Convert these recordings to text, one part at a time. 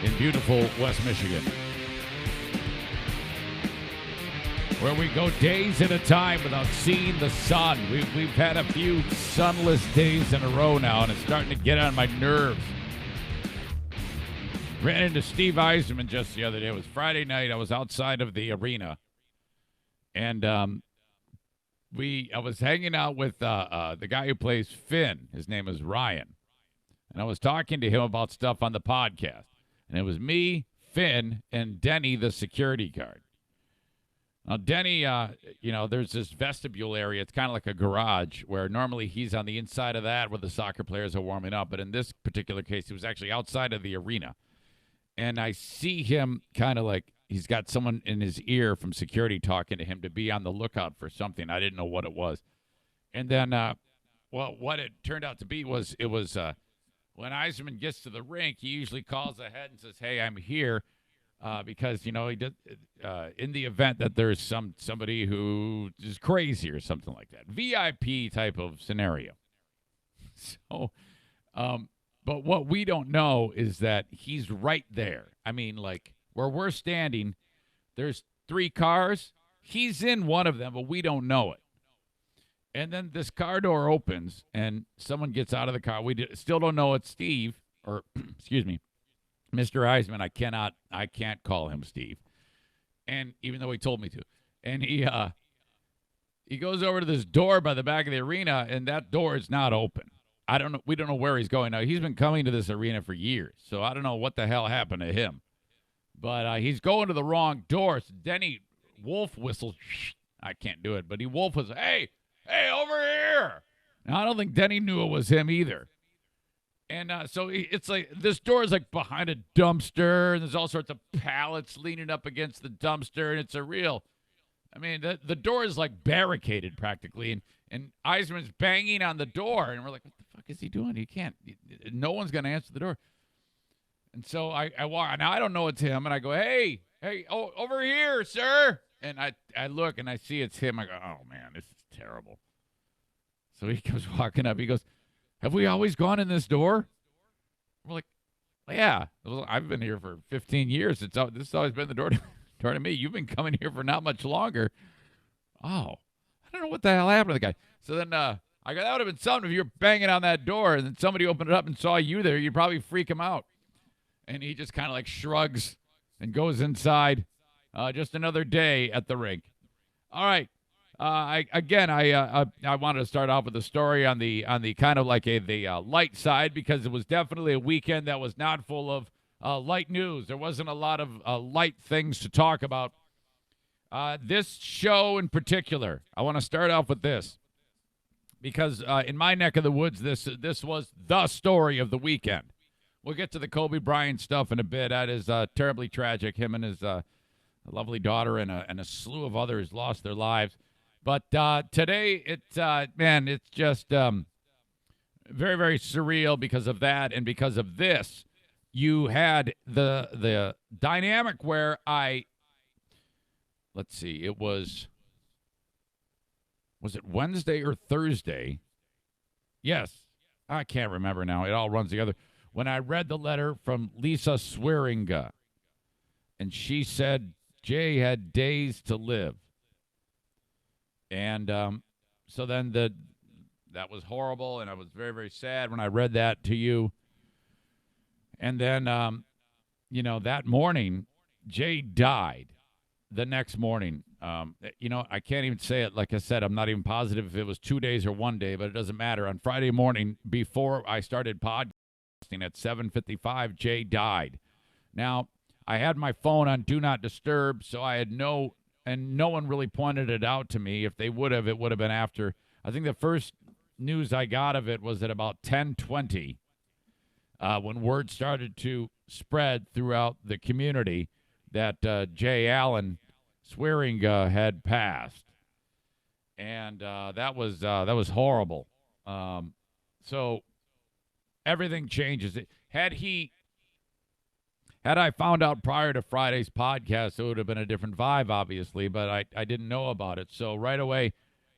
in beautiful West Michigan, where we go days at a time without seeing the sun. We've had a few sunless days in a row now, and it's starting to get on my nerves. Ran into Steve Eisenman just the other day. It was Friday night. I was outside of the arena, and I was hanging out with the guy who plays Finn. His name is Ryan, and I was talking to him about stuff on the podcast. And it was me, Finn, and Denny, the security guard. Now, Denny, there's this vestibule area. It's kind of like a garage where normally he's on the inside of that where the soccer players are warming up. But in this particular case, he was actually outside of the arena. And I see him kind of like he's got someone in his ear from security talking to him to be on the lookout for something. I didn't know what it was. And then, what it turned out to be was when Eisenman gets to the rink, he usually calls ahead and says, "Hey, I'm here," because he did in the event that there's somebody who is crazy or something like that, VIP type of scenario. So, but what we don't know is that he's right there. I mean, like where we're standing, there's 3 cars. He's in one of them, but we don't know it. And then this car door opens, and someone gets out of the car. We still don't know it's Steve, or excuse me, Mr. Eisman. I can't call him Steve, and even though he told me to. And he goes over to this door by the back of the arena, and that door is not open. I don't know. We don't know where he's going now. He's been coming to this arena for years, so I don't know what the hell happened to him. But he's going to the wrong door. So Denny wolf whistles. I can't do it, but he wolf whistles. Hey, over here. Now, I don't think Denny knew it was him either. And so it's like this door is like behind a dumpster, and there's all sorts of pallets leaning up against the dumpster, and it's the door is like barricaded practically, and Eisman's banging on the door, and we're like, what the fuck is he doing? He can't. No one's going to answer the door. And so I walk. Now, I don't know it's him, and I go, hey, over here, sir. And I look, and I see it's him. I go, oh, man, this is terrible. So he comes walking up. He goes, have we always gone in this door? We're like, yeah. I've been here for 15 years. This has always been the door to me. You've been coming here for not much longer. Oh, I don't know what the hell happened to the guy. So then I go, that would have been something if you were banging on that door and then somebody opened it up and saw you there. You'd probably freak him out. And he just kind of like shrugs and goes inside. Just another day at the rink. All right. I wanted to start off with a story on the kind of like the light side, because it was definitely a weekend that was not full of light news. There wasn't a lot of light things to talk about. This show in particular, I want to start off with this, because in my neck of the woods, this was the story of the weekend. We'll get to the Kobe Bryant stuff in a bit. That is terribly tragic. Him and his lovely daughter and a slew of others lost their lives. But today, it's just very, very surreal because of that and because of this. You had the dynamic where let's see, it was it Wednesday or Thursday? Yes, I can't remember now. It all runs together. When I read the letter from Lisa Swearinga, and she said Jay had days to live. And so then that was horrible, and I was very, very sad when I read that to you. And then, that morning, Jay died the next morning. I can't even say it. Like I said, I'm not even positive if it was 2 days or 1 day, but it doesn't matter. On Friday morning, before I started podcasting at 7:55, Jay died. Now, I had my phone on Do Not Disturb, so I had no one really pointed it out to me. If they would have, it would have been after. I think the first news I got of it was at about 10:20, when word started to spread throughout the community that Jay Allen Swearinga had passed, and that was horrible. So everything changes. Had I found out prior to Friday's podcast, it would have been a different vibe, obviously, but I didn't know about it. So right away,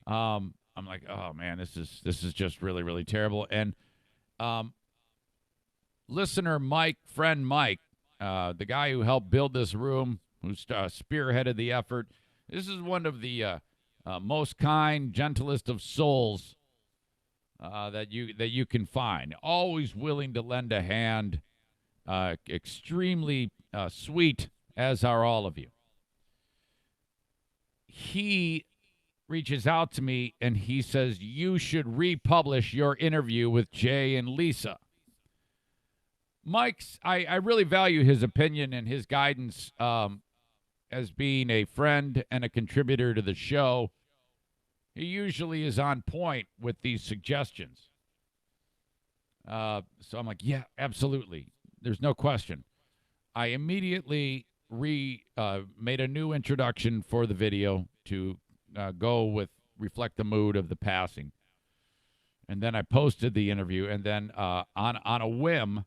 I'm like, oh man, this is just really, really terrible. And listener Mike, friend Mike, the guy who helped build this room, who spearheaded the effort. This is one of the most kind, gentlest of souls that you can find. Always willing to lend a hand. Extremely sweet, as are all of you. He reaches out to me and he says, you should republish your interview with Jay and Lisa. Mike's, I really value his opinion and his guidance as being a friend and a contributor to the show. He usually is on point with these suggestions. So I'm like, yeah, absolutely. There's no question. I immediately made a new introduction for the video to go with reflect the mood of the passing. And then I posted the interview. And then on a whim,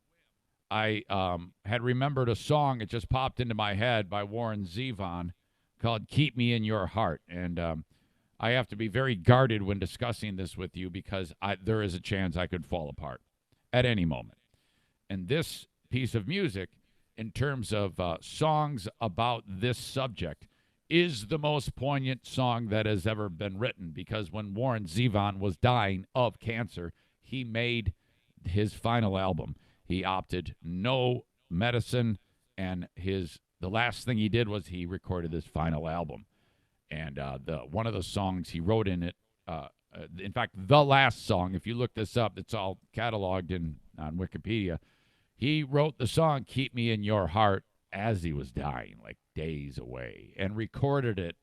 I had remembered a song. It just popped into my head by Warren Zevon called Keep Me in Your Heart. And I have to be very guarded when discussing this with you because there is a chance I could fall apart at any moment. And this piece of music, in terms of songs about this subject, is the most poignant song that has ever been written, because when Warren Zevon was dying of cancer, he made his final album. He opted no medicine, and the last thing he did was he recorded this final album. And one of the songs he wrote in it, in fact, the last song, if you look this up, it's all cataloged on Wikipedia. He wrote the song Keep Me in Your Heart as he was dying, like days away, and recorded it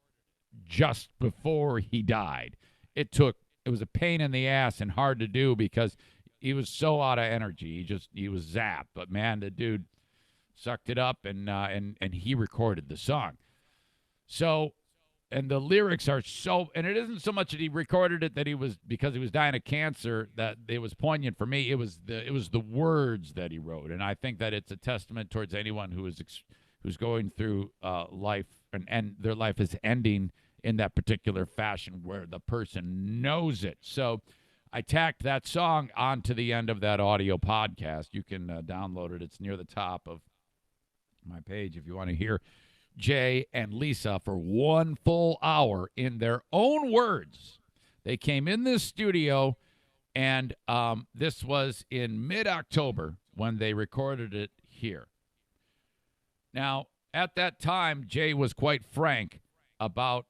just before he died. It was a pain in the ass and hard to do because he was so out of energy. He was zapped. But man, the dude sucked it up and he recorded the song. So, and the lyrics are so, and it isn't so much that he recorded it because he was dying of cancer that it was poignant for me. It was the words that he wrote, and I think that it's a testament towards anyone who's going through life and their life is ending in that particular fashion where the person knows it. So I tacked that song onto the end of that audio podcast. You can download it. It's near the top of my page if you want to hear Jay and Lisa for 1 full hour in their own words. They came in this studio, and this was in mid-October when they recorded it here. Now, at that time, Jay was quite frank about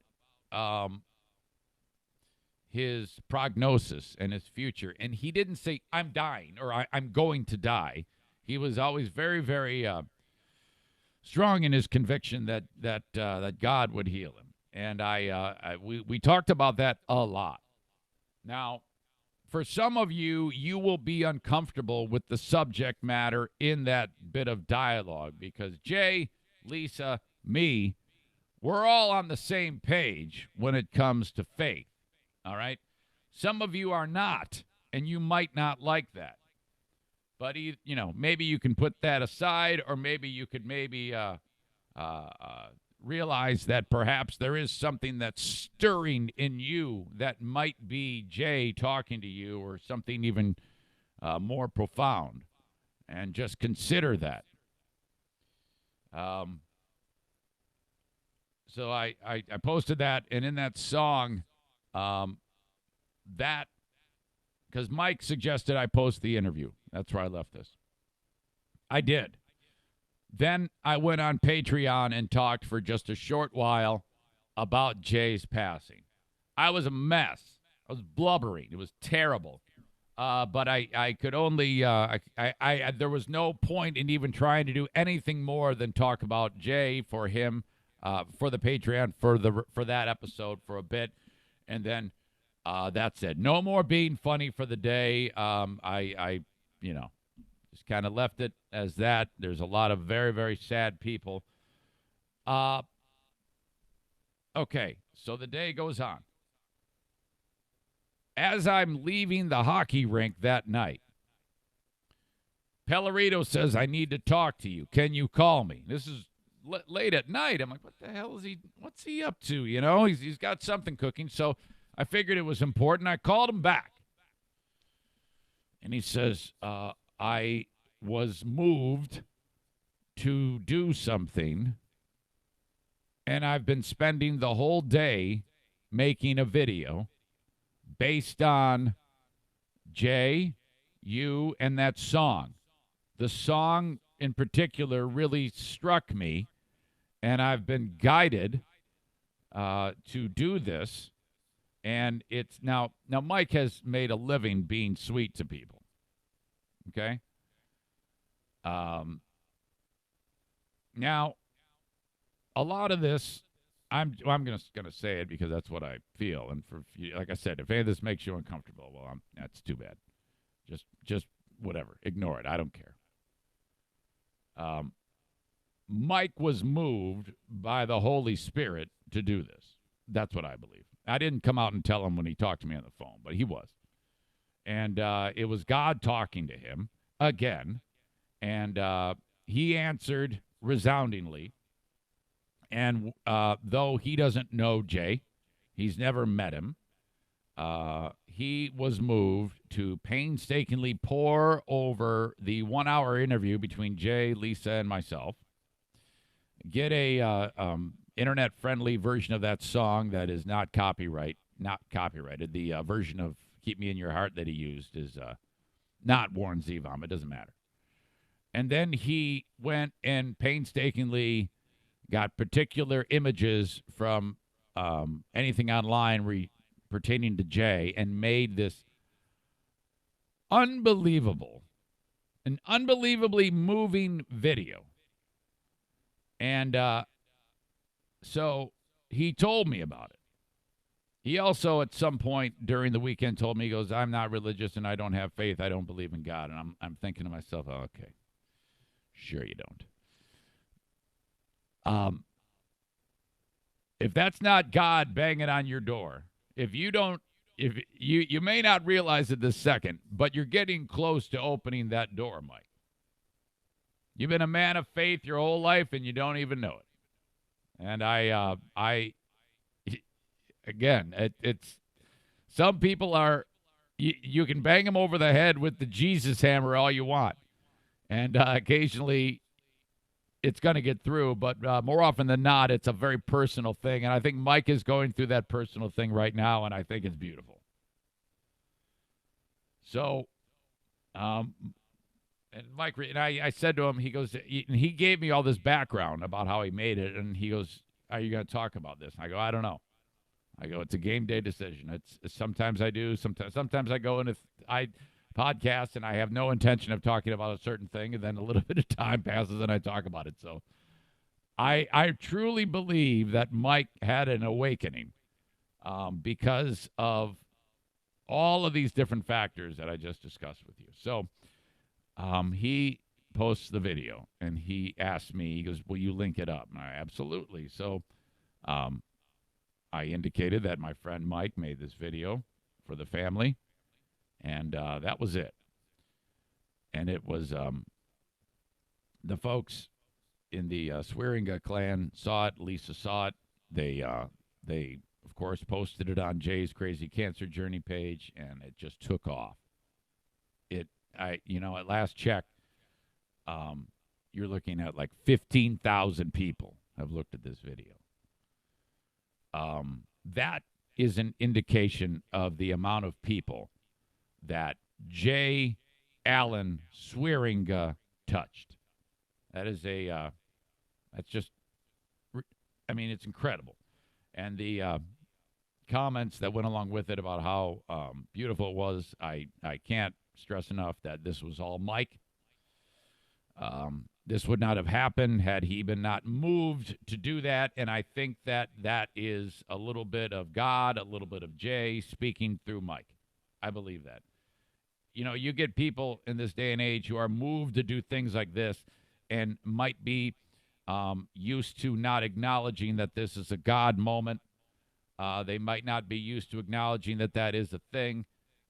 his prognosis and his future, and he didn't say, I'm dying or I'm going to die. He was always very, very strong in his conviction that God would heal him. And we talked about that a lot. Now, for some of you, you will be uncomfortable with the subject matter in that bit of dialogue because Jay, Lisa, me, we're all on the same page when it comes to faith, all right? Some of you are not, and you might not like that. But, maybe you can put that aside, or maybe you could realize that perhaps there is something that's stirring in you that might be Jay talking to you, or something even more profound. And just consider that. So I posted that, and in that song, because Mike suggested I post the interview. That's where I left this. I did. Then I went on Patreon and talked for just a short while about Jay's passing. I was a mess. I was blubbering. It was terrible. But I could only, there was no point in even trying to do anything more than talk about Jay for him, for the Patreon, for that episode for a bit. And then that's it. No more being funny for the day. I just kind of left it as that. There's a lot of very, very sad people. Okay, so the day goes on. As I'm leaving the hockey rink that night, Pellerito says, I need to talk to you. Can you call me? This is late at night. I'm like, what the hell is he? What's he up to? He's got something cooking. So I figured it was important. I called him back. And he says, I was moved to do something, and I've been spending the whole day making a video based on Jay, you, and that song. The song in particular really struck me, and I've been guided to do this. And it's now Mike has made a living being sweet to people. Okay? Now, a lot of this, I'm gonna say it because that's what I feel. And for like I said, if any of this makes you uncomfortable, well, that's too bad. Just whatever, ignore it. I don't care. Mike was moved by the Holy Spirit to do this. That's what I believe. I didn't come out and tell him when he talked to me on the phone, but he was. And it was God talking to him again. And he answered resoundingly. And though he doesn't know Jay, he's never met him, he was moved to painstakingly pore over the 1-hour interview between Jay, Lisa, and myself, get a internet-friendly version of that song that is not copyrighted. The version of Keep Me in Your Heart that he used is not Warren Zevon. It doesn't matter. And then he went and painstakingly got particular images from anything online pertaining to Jay and made this an unbelievably moving video. And so he told me about it. He also, at some point during the weekend, told me, he goes, I'm not religious and I don't have faith. I don't believe in God. And I'm thinking to myself, oh, okay, sure you don't. If that's not God banging on your door, if you may not realize it this second, but you're getting close to opening that door, Mike. You've been a man of faith your whole life and you don't even know it. And it's some people are, you can bang them over the head with the Jesus hammer all you want. And occasionally it's going to get through, but more often than not, it's a very personal thing. And I think Mike is going through that personal thing right now, and I think it's beautiful. So, and Mike, and I said to him, he goes, and he gave me all this background about how he made it, and he goes, are you going to talk about this? And I go, I don't know. I go, it's a game day decision. It's sometimes I do, sometimes I go and if I podcast and I have no intention of talking about a certain thing, and then a little bit of time passes and I talk about it. So I truly believe that Mike had an awakening because of all of these different factors that I just discussed with you. So he posts the video and he asked me, he goes, will you link it up? And I, absolutely. So I indicated that my friend Mike made this video for the family. And that was it. And it was the folks in the Swearinga clan saw it. Lisa saw it. They, of course, posted it on Jay's Crazy Cancer Journey page, and it just took off. At last check, you're looking at like 15,000 people have looked at this video. That is an indication of the amount of people that Jay Allen Swearinga touched. That is that's just, it's incredible. And the comments that went along with it about how beautiful it was, I can't stress enough that this was all Mike. This would not have happened had he been not moved to do that. And I think that is a little bit of God, a little bit of Jay speaking through Mike. I believe that. You get people in this day and age who are moved to do things like this and might be used to not acknowledging that this is a God moment. They might not be used to acknowledging that is a thing.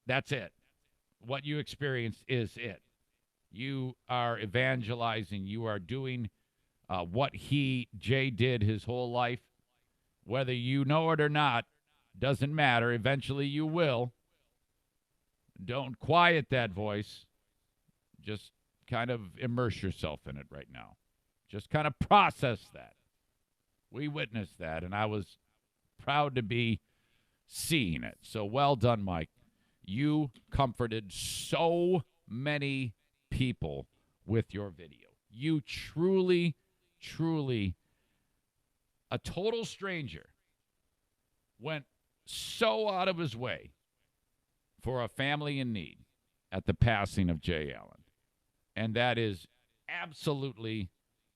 That's it. What you experienced is it. You are evangelizing. You are doing what Jay did his whole life. Whether you know it or not, doesn't matter. Eventually you will. Don't quiet that voice. Just kind of immerse yourself in it right now. Just kind of process that. We witnessed that, and I was proud to be seeing it. So well done, Mike. You comforted so many people with your video. You truly, truly, a total stranger went so out of his way for a family in need at the passing of Jay Allen. And that is absolutely,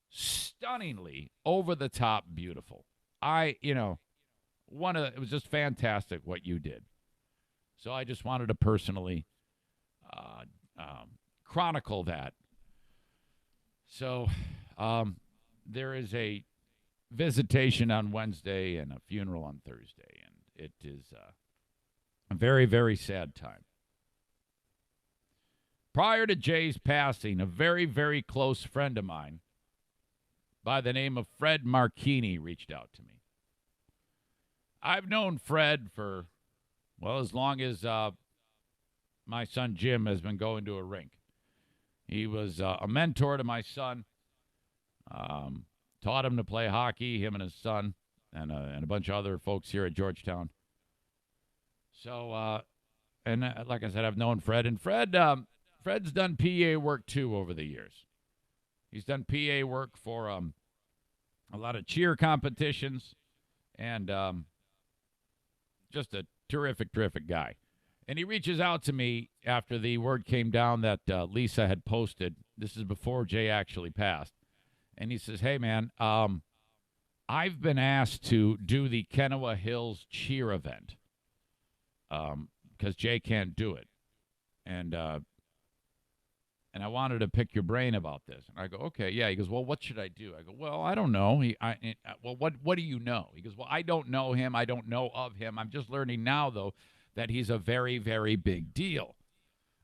stunningly, over-the-top beautiful. It was just fantastic what you did. So I just wanted to personally chronicle that. So there is a visitation on Wednesday and a funeral on Thursday, and it is a very, very sad time. Prior to Jay's passing, a very, very close friend of mine by the name of Fred Marchini reached out to me. I've known Fred for, as long as my son Jim has been going to a rink. He was a mentor to my son, taught him to play hockey, him and his son, and a bunch of other folks here at Georgetown. So, like I said, I've known Fred. And Fred's done PA work, too, over the years. He's done PA work for a lot of cheer competitions, and just a terrific, terrific guy. And he reaches out to me after the word came down that Lisa had posted. This is before Jay actually passed. And he says, hey, man, I've been asked to do the Kennewa Hills cheer event because Jay can't do it. And I wanted to pick your brain about this. And I go, okay, yeah. He goes, well, what should I do? I go, well, I don't know. What do you know? He goes, well, I don't know him. I don't know of him. I'm just learning now, though, that he's a very, very big deal.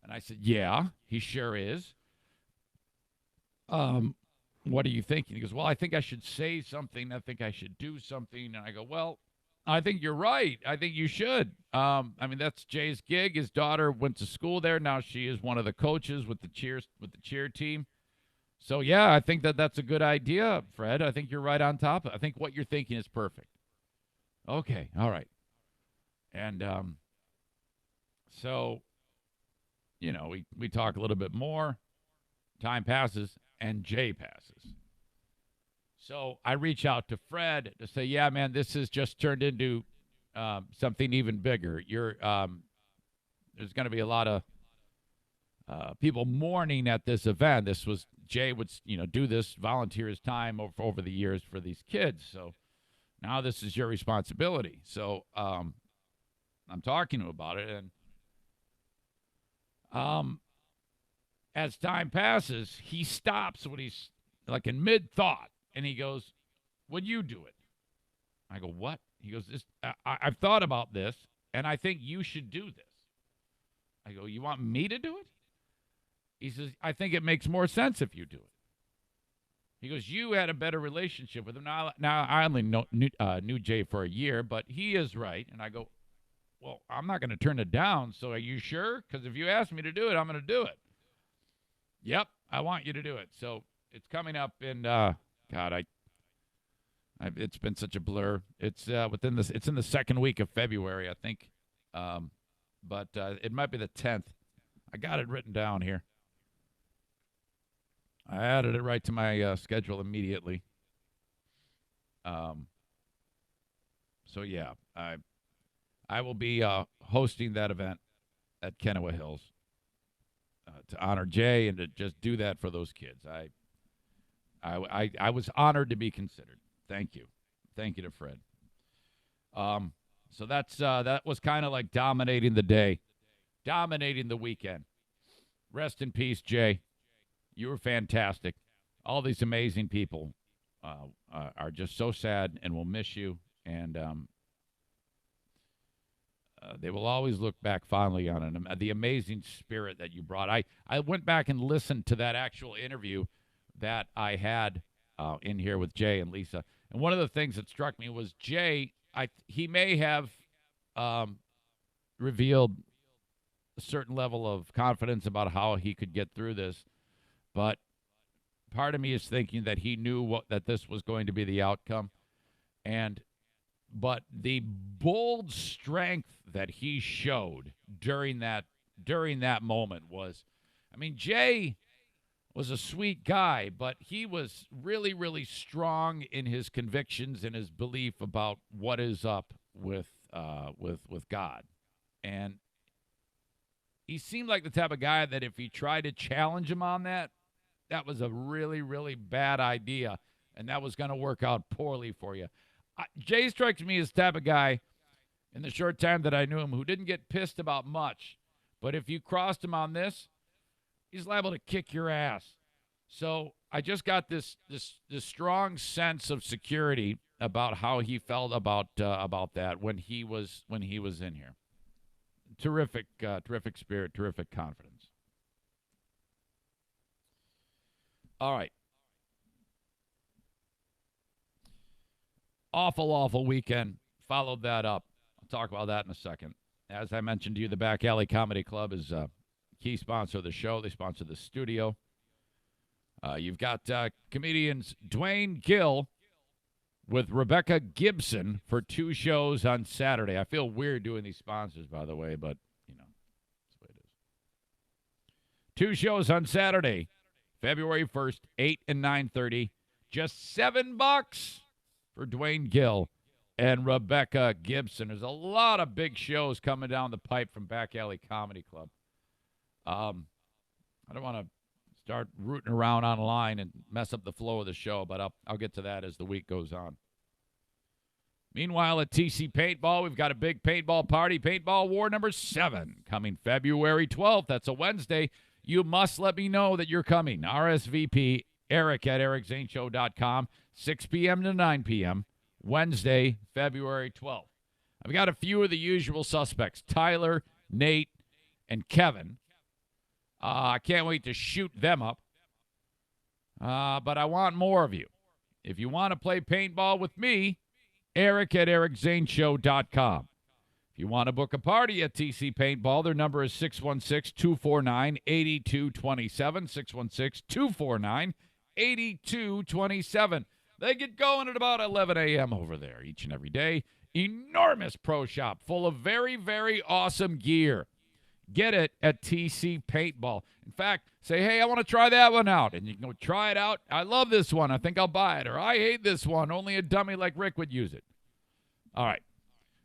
And I said, yeah, he sure is. What are you thinking? He goes, well, I think I should say something. I think I should do something. And I go, well, I think you're right. I think you should. That's Jay's gig. His daughter went to school there. Now she is one of the coaches with the cheer team. So, yeah, I think that's a good idea, Fred. I think you're right on top of it. I think what you're thinking is perfect. Okay, all right. And so, we talk a little bit more. Time passes, and Jay passes. So I reach out to Fred to say, yeah, man, this has just turned into something even bigger. There's going to be a lot of people mourning at this event. Jay would, do this, volunteer his time over the years for these kids. So now this is your responsibility. So I'm talking to him about it. And as time passes, he stops when he's like in mid-thought. And he goes, would you do it? I go, what? He goes, I've thought about this, and I think you should do this. I go, you want me to do it? He says, I think it makes more sense if you do it. He goes, you had a better relationship with him. Now I only knew Jay for a year, but he is right. And I go, well, I'm not going to turn it down, so are you sure? Because if you ask me to do it, I'm going to do it. Yep, I want you to do it. So it's coming up in... God, it's been such a blur. It's It's in the second week of February, I think, but it might be the 10th. I got it written down here. I added it right to my schedule immediately. So yeah, I will be hosting that event at Kennewa Hills to honor Jay and to just do that for those kids. I was honored to be considered. Thank you. Thank you to Fred. So that was kind of like dominating the day, dominating the weekend. Rest in peace, Jay. You were fantastic. All these amazing people are just so sad and will miss you. And they will always look back fondly on it. The amazing spirit that you brought. I went back and listened to that actual interview that I had in here with Jay and Lisa. And one of the things that struck me was Jay, he may have revealed a certain level of confidence about how he could get through this, but part of me is thinking that he knew that this was going to be the outcome. But the bold strength that he showed during that moment was, I mean, Jay was a sweet guy, but he was really, really strong in his convictions and his belief about what is up with God. And he seemed like the type of guy that if he tried to challenge him on that, that was a really, really bad idea, and that was going to work out poorly for you. Jay strikes me as the type of guy, in the short time that I knew him, who didn't get pissed about much. But if you crossed him on this, he's liable to kick your ass. So I just got this strong sense of security about how he felt about that when he was in here. Terrific spirit, terrific confidence. All right. Awful weekend. Followed that up. I'll talk about that in a second. As I mentioned to you, the Back Alley Comedy Club is a key sponsor of the show. They sponsor the studio. You've got comedians Dwayne Gill with Rebecca Gibson for 2 shows on Saturday. I feel weird doing these sponsors, by the way, but, that's the way it is. 2 shows on Saturday, February 1st, 8 and 9:30. Just $7 for Dwayne Gill and Rebecca Gibson. There's a lot of big shows coming down the pipe from Back Alley Comedy Club. I don't want to start rooting around online and mess up the flow of the show, but I'll get to that as the week goes on. Meanwhile, at TC Paintball, we've got a big paintball party, Paintball War number 7, coming February 12th. That's a Wednesday. You must let me know that you're coming. RSVP, Eric at ericzaneshow.com, 6 p.m. to 9 p.m., Wednesday, February 12th. I've got a few of the usual suspects, Tyler, Nate, and Kevin. I can't wait to shoot them up. But I want more of you. If you want to play paintball with me, Eric at ericzaneshow.com. If you want to book a party at TC Paintball, their number is 616-249-8227, 616-249-8227. They get going at about 11 a.m. over there each and every day. Enormous pro shop full of very, very awesome gear. Get it at TC Paintball. In fact, say, hey, I want to try that one out. And you can go try it out. I love this one. I think I'll buy it. Or I hate this one. Only a dummy like Rick would use it. All right.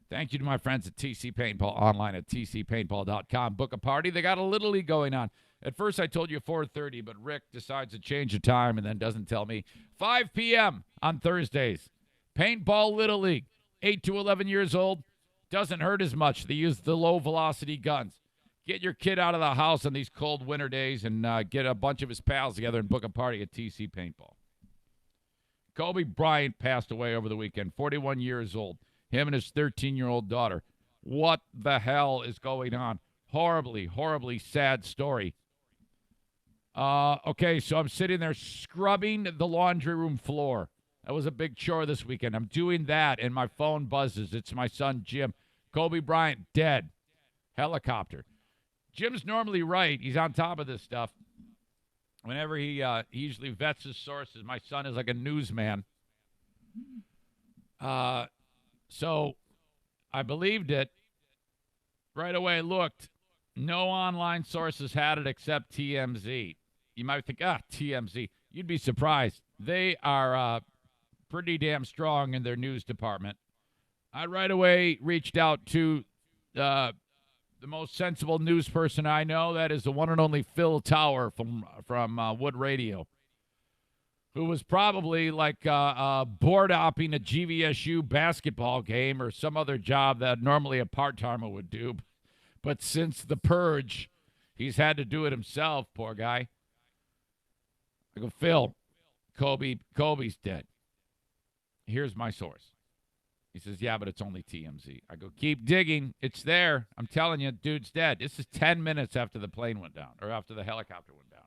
Thank you to my friends at TC Paintball, online at tcpaintball.com. Book a party. They got a Little League going on. At first I told you 4:30, but Rick decides to change the time and then doesn't tell me. 5 p.m. on Thursdays. Paintball Little League. 8 to 11 years old. Doesn't hurt as much. They use the low-velocity guns. Get your kid out of the house on these cold winter days and get a bunch of his pals together and book a party at TC Paintball. Kobe Bryant passed away over the weekend, 41 years old. Him and his 13-year-old daughter. What the hell is going on? Horribly, horribly sad story. Okay, so I'm sitting there scrubbing the laundry room floor. That was a big chore this weekend. I'm doing that, and my phone buzzes. It's my son, Jim. Kobe Bryant, dead. Helicopter. Jim's normally right. He's on top of this stuff. Whenever he usually vets his sources. My son is like a newsman. So I believed it. Right away looked. No online sources had it except TMZ. You might think, TMZ. You'd be surprised. They are pretty damn strong in their news department. I right away reached out to the most sensible news person I know. That is the one and only Phil Tower from Wood Radio, who was probably like board-opping a GVSU basketball game or some other job that normally a part-timer would do. But since the purge, he's had to do it himself, poor guy. I go, Phil, Kobe's dead. Here's my source. He says, yeah, but it's only TMZ. I go, keep digging. It's there. I'm telling you, dude's dead. This is 10 minutes after the plane went down, or after the helicopter went down.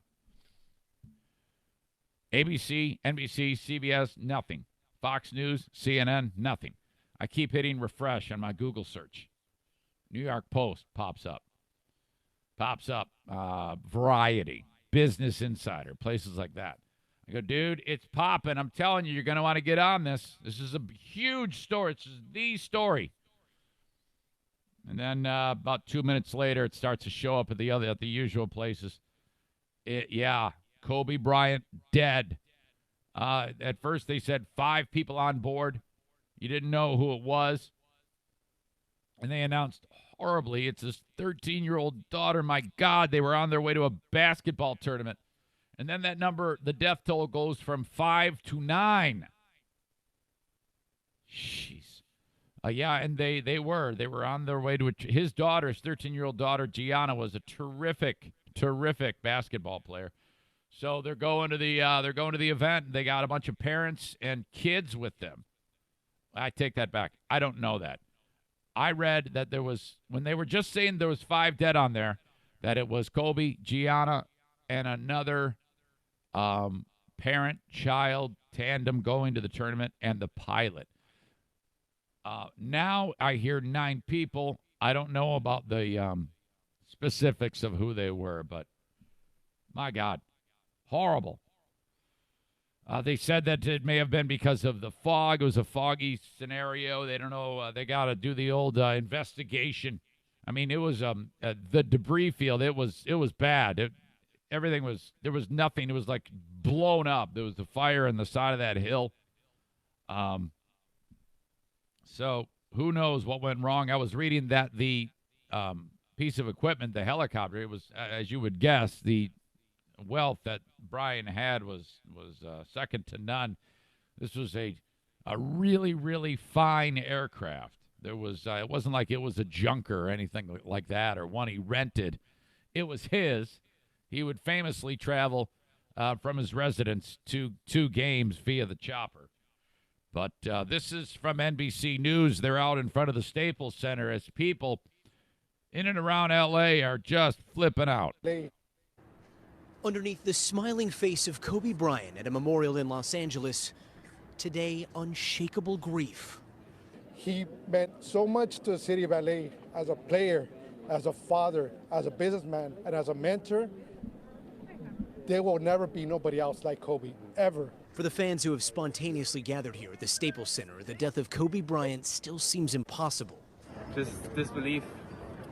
ABC, NBC, CBS, nothing. Fox News, CNN, nothing. I keep hitting refresh on my Google search. New York Post pops up. Variety, Business Insider, places like that. I go, dude, it's popping. I'm telling you, you're going to want to get on this. This is a huge story. This is the story. And then about 2 minutes later, it starts to show up at the usual places. Kobe Bryant dead. At first, they said 5 people on board. You didn't know who it was. And they announced horribly, it's his 13-year-old daughter. My God, they were on their way to a basketball tournament. And then that number, the death toll, goes from 5 to 9. Jeez. And they were on their way to his daughter, his 13-year-old daughter, Gianna, was a terrific basketball player. So they're going to the event. They got a bunch of parents and kids with them. I take that back. I don't know that. I read that when they were just saying there was 5 dead on there, that it was Kobe, Gianna, and another parent-child tandem going to the tournament, and the pilot. Now I hear 9 people. I don't know about the specifics of who they were, but my God, horrible. They said that it may have been because of the fog. It was a foggy scenario. They don't know. They got to do the old investigation. I mean, it was the debris field. It was bad. There was nothing. It was like blown up. There was the fire on the side of that hill. So who knows what went wrong? I was reading that the piece of equipment, the helicopter, it was, as you would guess, the wealth that Brian had was second to none. This was a really, really fine aircraft. There was it wasn't like it was a junker or anything like that, or one he rented. It was his. He would famously travel from his residence to 2 games via the chopper. But this is from NBC News. They're out in front of the Staples Center as people in and around L.A. are just flipping out. Underneath the smiling face of Kobe Bryant at a memorial in Los Angeles, today, unshakable grief. He meant so much to the city of LA as a player, as a father, as a businessman, and as a mentor. There will never be nobody else like Kobe, ever. For the fans who have spontaneously gathered here at the Staples Center, the death of Kobe Bryant still seems impossible. Just disbelief.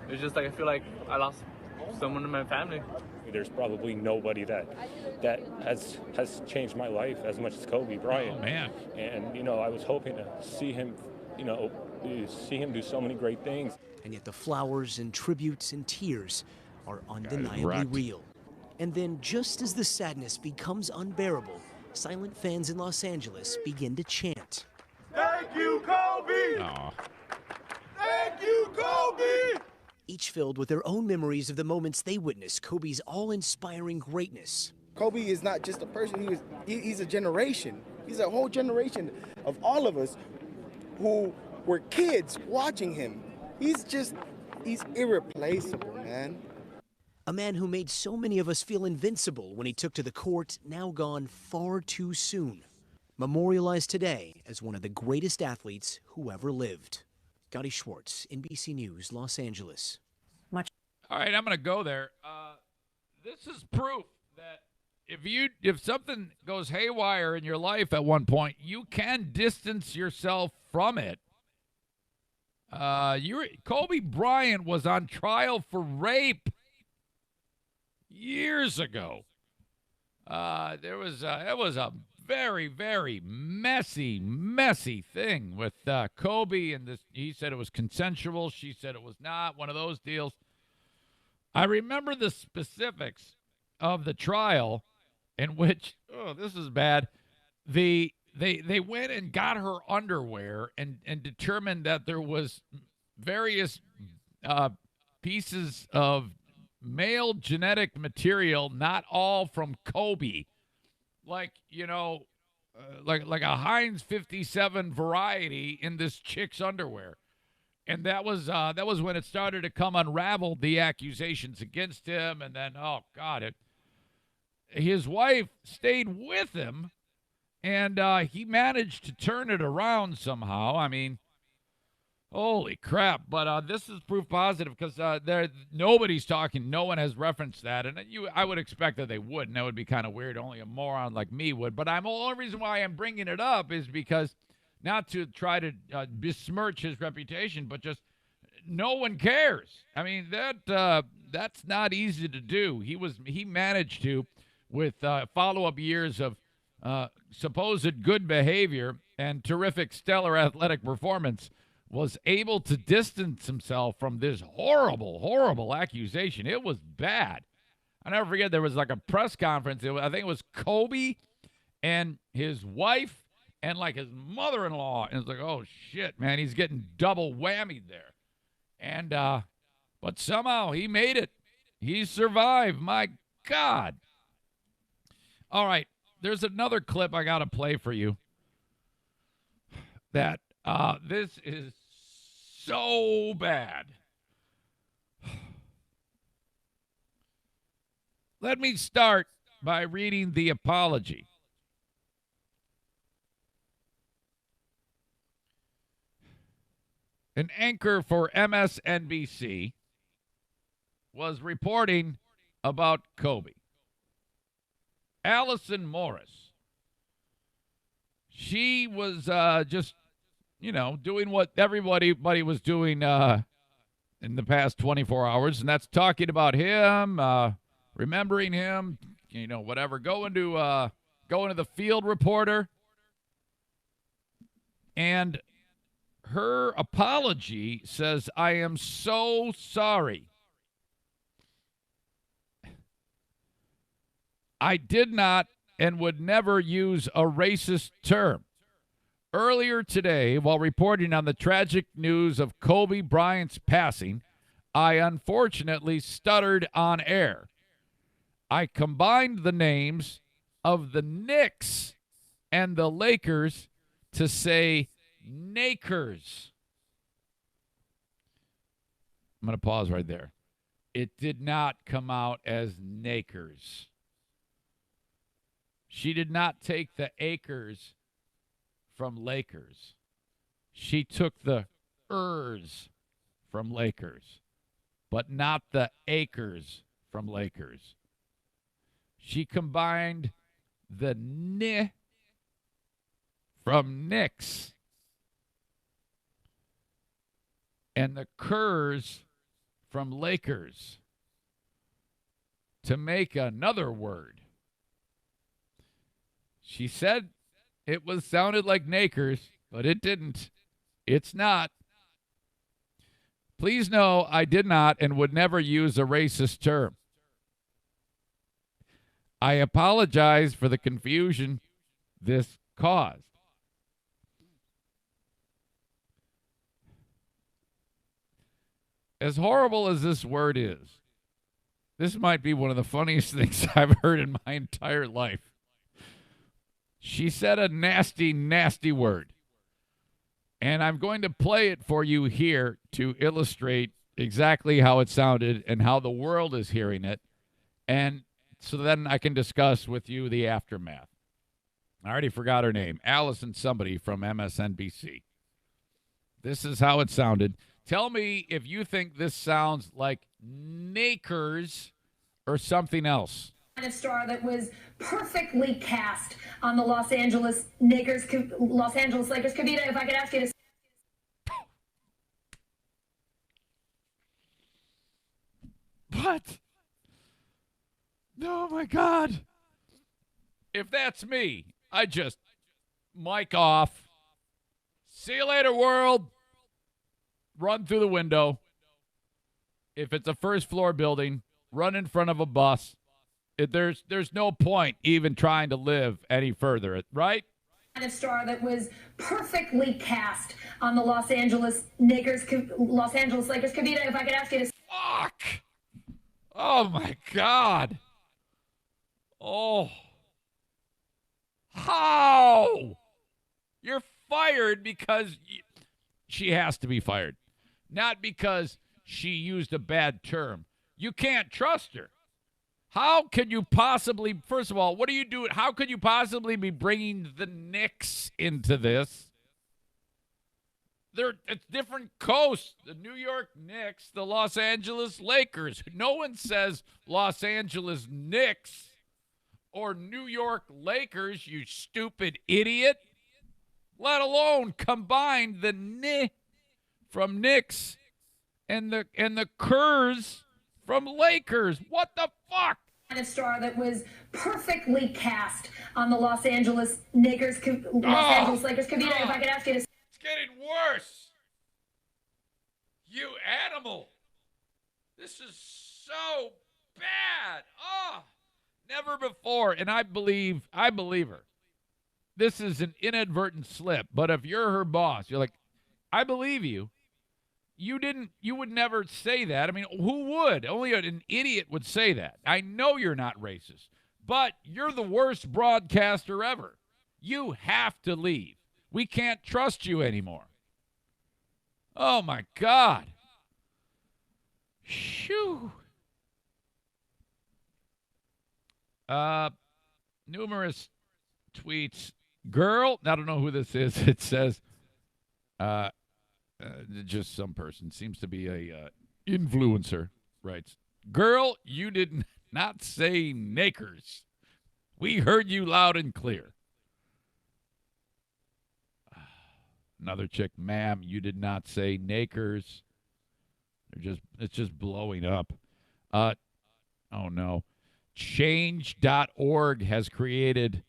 It's just like I feel like I lost someone in my family. There's probably nobody that has changed my life as much as Kobe Bryant. Oh, man. And, I was hoping to see him, do so many great things. And yet the flowers and tributes and tears are undeniably real. And then just as the sadness becomes unbearable, silent fans in Los Angeles begin to chant. Thank you, Kobe! Aw. Thank you, Kobe! Each filled with their own memories of the moments they witnessed Kobe's all-inspiring greatness. Kobe is not just a person, he's a generation. He's a whole generation of all of us who were kids watching him. He's irreplaceable, man. A man who made so many of us feel invincible when he took to the court, now gone far too soon. Memorialized today as one of the greatest athletes who ever lived. Gotti Schwartz, NBC News, Los Angeles. All right, I'm going to go there. This is proof that if something goes haywire in your life at one point, you can distance yourself from it. Kobe Bryant was on trial for rape years ago. It was a very, very messy thing with Kobe, and this. He said it was consensual. She said it was not. One of those deals. I remember the specifics of the trial in which, this is bad. They went and got her underwear and determined that there was various pieces of male genetic material, not all from Kobe. Like a Heinz 57 variety in this chick's underwear. And that was when it started to come unraveled, the accusations against him. And then, oh, God, his wife stayed with him, and he managed to turn it around somehow. I mean, Holy crap. But this is proof positive because nobody's talking. No one has referenced that. And I would expect that they would, and that would be kind of weird. Only a moron like me would. But the only reason why I'm bringing it up is because not to try to besmirch his reputation, but just no one cares. I mean, that's not easy to do. He managed to, with follow-up years of supposed good behavior and terrific stellar athletic performance, was able to distance himself from this horrible, horrible accusation. It was bad. I'll never forget, there was like a press conference. I think it was Kobe and his wife and like his mother-in-law. And it's like, oh, shit, man, he's getting double whammied there. And, but somehow he made it. He survived. My God. All right. There's another clip I got to play for you that this is so bad. Let me start by reading the apology. An anchor for MSNBC was reporting about Kobe. Allison Morris. She was just, doing what everybody was doing in the past 24 hours, and that's talking about him, remembering him, whatever, going to the field reporter. And her apology says, I am so sorry. I did not and would never use a racist term. Earlier today, while reporting on the tragic news of Kobe Bryant's passing, I unfortunately stuttered on air. I combined the names of the Knicks and the Lakers to say Nakers. I'm going to pause right there. It did not come out as Nakers. She did not take the acres from Lakers. She took the ers from Lakers, but not the acres from Lakers. She combined the N from Knicks and the Kers from Lakers to make another word. She said it sounded like Nakers, but it didn't. It's not. Please know I did not and would never use a racist term. I apologize for the confusion this caused. As horrible as this word is, this might be one of the funniest things I've heard in my entire life. She said a nasty, nasty word. And I'm going to play it for you here to illustrate exactly how it sounded and how the world is hearing it. And so then I can discuss with you the aftermath. I already forgot her name. Allison somebody from MSNBC. This is how it sounded. Tell me if you think this sounds like Nakers or something else. A star that was perfectly cast on the Los Angeles Lakers. Kavita, if I could ask you to. What? Oh, my God. If that's me, I just mic off. See you later, world. Run through the window. If it's a first-floor building, run in front of a bus. There's no point even trying to live any further, right? A star that was perfectly cast on the Los Angeles Lakers. Kavita, if I could ask you to. Fuck! Oh, my God. Oh. How? You're fired because she has to be fired. Not because she used a bad term. You can't trust her. How can you possibly, first of all, what are you doing? How could you possibly be bringing the Knicks into this? It's different coasts. The New York Knicks, the Los Angeles Lakers. No one says Los Angeles Knicks or New York Lakers, you stupid idiot. Let alone combine the N from Knicks and the Kers from Lakers. What the fuck? A star that was perfectly cast on the Los Angeles Lakers. Angeles Lakers. Kavita, if I could ask you to. It's getting worse. You animal. This is so bad. Oh, never before. And I believe her. This is an inadvertent slip. But if you're her boss, you're like, I believe you. You would never say that. I mean, who would? Only an idiot would say that. I know you're not racist, but you're the worst broadcaster ever. You have to leave. We can't trust you anymore. Oh, my God. Shoo. Numerous tweets. Girl, I don't know who this is. It says, just some person, seems to be a influencer, writes, girl, you did not say nakers. We heard you loud and clear. Another chick, ma'am, you did not say nakers. It's just blowing up. Oh no. Change.org has created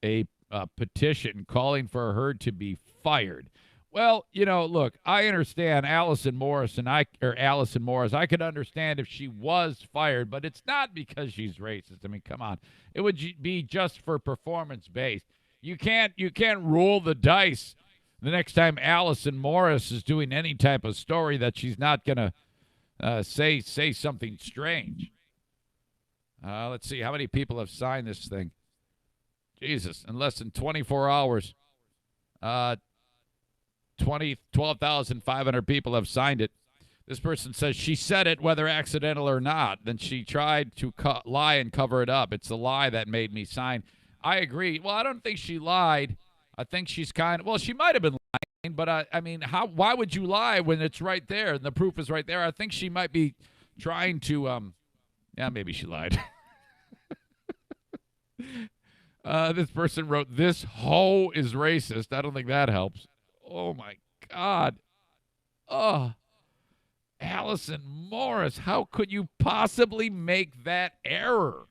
a petition calling for her to be fired. Well, look, I understand Allison Morris. I could understand if she was fired, but it's not because she's racist. I mean, come on. It would be just for performance-based. You can't roll the dice the next time Allison Morris is doing any type of story that she's not going to say something strange. Let's see. How many people have signed this thing? Jesus, in less than 24 hours. 12,500 people have signed it. This person says she said it whether accidental or not. Then she tried to lie and cover it up. It's the lie that made me sign. I agree. Well, I don't think she lied. I think she's she might have been lying, but I mean, why would you lie when it's right there and the proof is right there? I think she might be trying to, maybe she lied. This person wrote, this hoe is racist. I don't think that helps. Oh, my God. Oh, Allison Morris, how could you possibly make that error?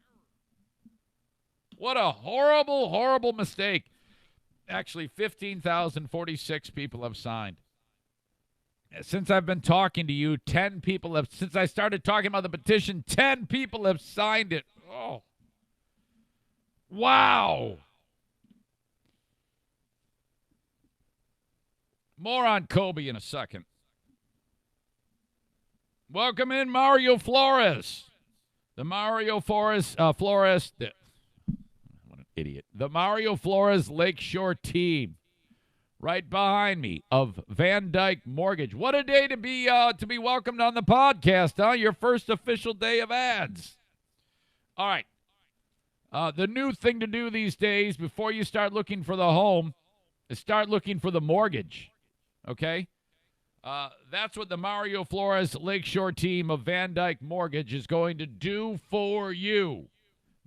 What a horrible, horrible mistake. Actually, 15,046 people have signed. Since I've been talking to you, since I started talking about the petition, 10 people have signed it. Oh, wow. More on Kobe in a second. Welcome in Mario Flores. The Mario Flores, what an idiot. The Mario Flores Lakeshore team, right behind me, of Van Dyke Mortgage. What a day to be welcomed on the podcast, huh? Your first official day of ads. All right. The new thing to do these days before you start looking for the home is start looking for the mortgage. Okay? That's what the Mario Flores Lakeshore team of Van Dyke Mortgage is going to do for you.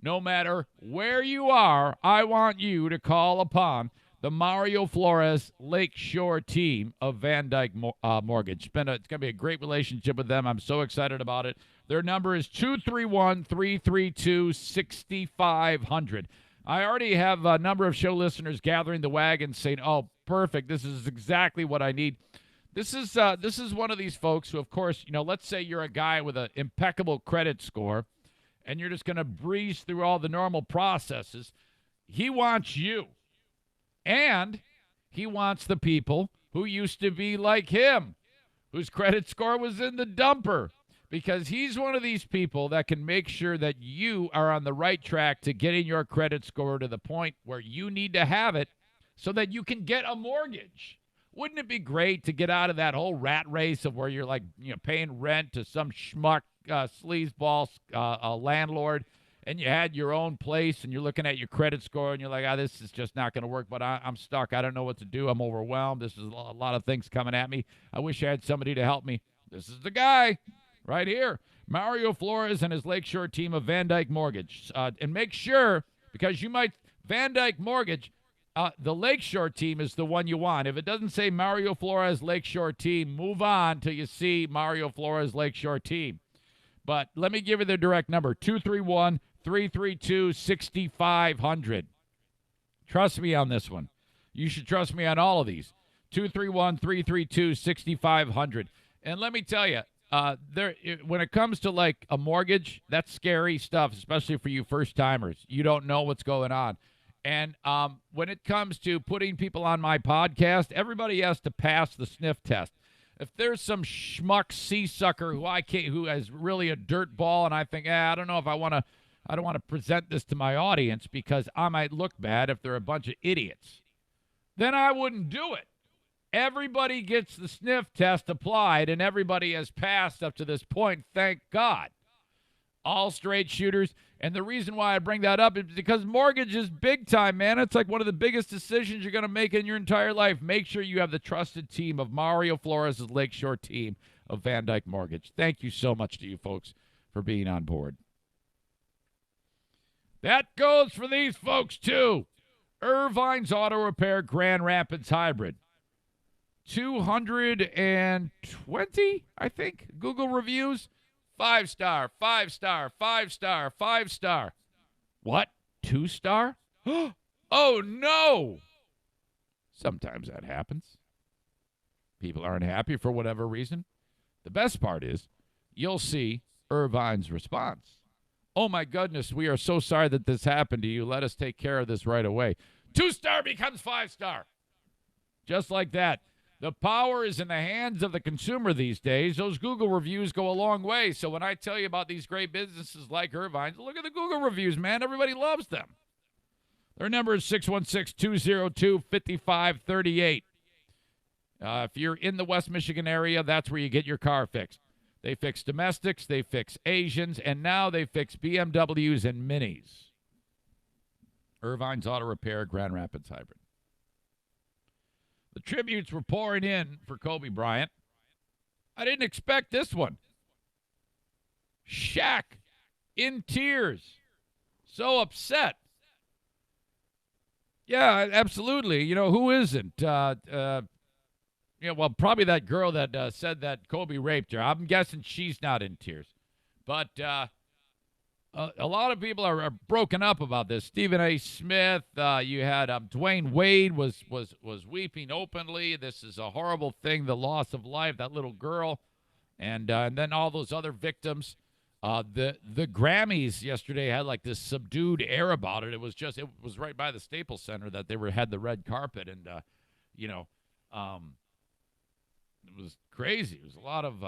No matter where you are, I want you to call upon the Mario Flores Lakeshore team of Van Dyke Mortgage. It's going to be a great relationship with them. I'm so excited about it. Their number is 231-332-6500. I already have a number of show listeners gathering the wagon saying, oh, perfect, this is exactly what I need. This is one of these folks who, of course, let's say you're a guy with an impeccable credit score and you're just going to breeze through all the normal processes. He wants you. And he wants the people who used to be like him, whose credit score was in the dumper, because he's one of these people that can make sure that you are on the right track to getting your credit score to the point where you need to have it so that you can get a mortgage. Wouldn't it be great to get out of that whole rat race of where you're like, paying rent to some schmuck sleazeball landlord, and you had your own place and you're looking at your credit score and you're like, this is just not going to work, but I'm stuck. I don't know what to do. I'm overwhelmed. This is a lot of things coming at me. I wish I had somebody to help me. This is the guy right here, Mario Flores and his Lakeshore team of Van Dyke Mortgage. And make sure, because you might, Van Dyke Mortgage, the Lakeshore team is the one you want. If it doesn't say Mario Flores Lakeshore team, move on till you see Mario Flores Lakeshore team. But let me give you the direct number, 231-332-6500. Trust me on this one. You should trust me on all of these. 231-332-6500. And let me tell you, when it comes to like a mortgage, that's scary stuff, especially for you first-timers. You don't know what's going on. And when it comes to putting people on my podcast, everybody has to pass the sniff test. If there's some schmuck sea-sucker who has really a dirt ball, and I think, I don't know if I don't want to present this to my audience because I might look bad if they're a bunch of idiots, then I wouldn't do it. Everybody gets the sniff test applied, and everybody has passed up to this point, thank God. All straight shooters. And the reason why I bring that up is because mortgage is big time, man. It's like one of the biggest decisions you're going to make in your entire life. Make sure you have the trusted team of Mario Flores' Lakeshore team of Van Dyke Mortgage. Thank you so much to you folks for being on board. That goes for these folks, too. Irvine's Auto Repair Grand Rapids Hybrid. 220, I think, Google reviews. 5-star, 5-star, 5-star, 5-star. What? 2-star? Oh, no! Sometimes that happens. People aren't happy for whatever reason. The best part is you'll see Irvine's response. Oh, my goodness, we are so sorry that this happened to you. Let us take care of this right away. 2-star becomes 5-star. Just like that. The power is in the hands of the consumer these days. Those Google reviews go a long way. So when I tell you about these great businesses like Irvine's, look at the Google reviews, man. Everybody loves them. Their number is 616-202-5538. If you're in the West Michigan area, that's where you get your car fixed. They fix domestics, they fix Asians, and now they fix BMWs and Minis. Irvine's Auto Repair, Grand Rapids Hybrid. The tributes were pouring in for Kobe Bryant. I didn't expect this one. Shaq in tears. So upset. Yeah, absolutely. You know, who isn't? Well, probably that girl that said that Kobe raped her. I'm guessing she's not in tears. But a lot of people are broken up about this. Stephen A. Smith, you had Dwayne Wade was weeping openly. This is a horrible thing, the loss of life, that little girl, and then all those other victims. The Grammys yesterday had like this subdued air about it. It was right by the Staples Center that they had the red carpet, and it was crazy. It was a lot of